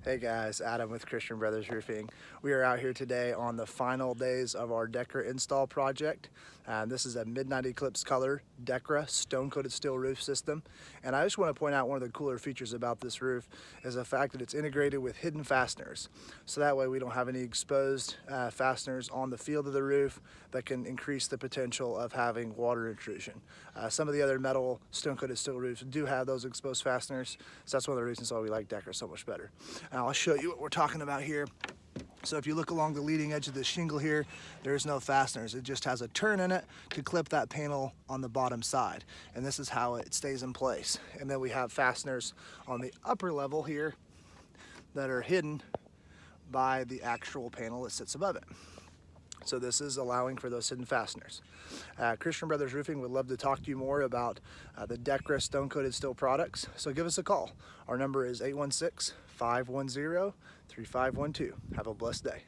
Hey guys, Adam with Christian Brothers Roofing. We are out here today on the final days of our Decra install project. This is a Midnight Eclipse color Decra Stone Coated Steel roof system. And I just want to point out one of the cooler features about this roof is the fact that it's integrated with hidden fasteners. So that way we don't have any exposed fasteners on the field of the roof that can increase the potential of having water intrusion. Some of the other metal stone coated steel roofs do have those exposed fasteners, so that's one of the reasons why we like Decra so much better. Now I'll show you what we're talking about here. So if you look along the leading edge of the shingle here, there's no fasteners. It just has a turn in it to clip that panel on the bottom side. And this is how it stays in place. And then we have fasteners on the upper level here that are hidden by the actual panel that sits above it. So this is allowing for those hidden fasteners. Christian Brothers Roofing would love to talk to you more about the Decra Stone Coated Steel products. So give us a call. Our number is 816-510-3512. Have a blessed day.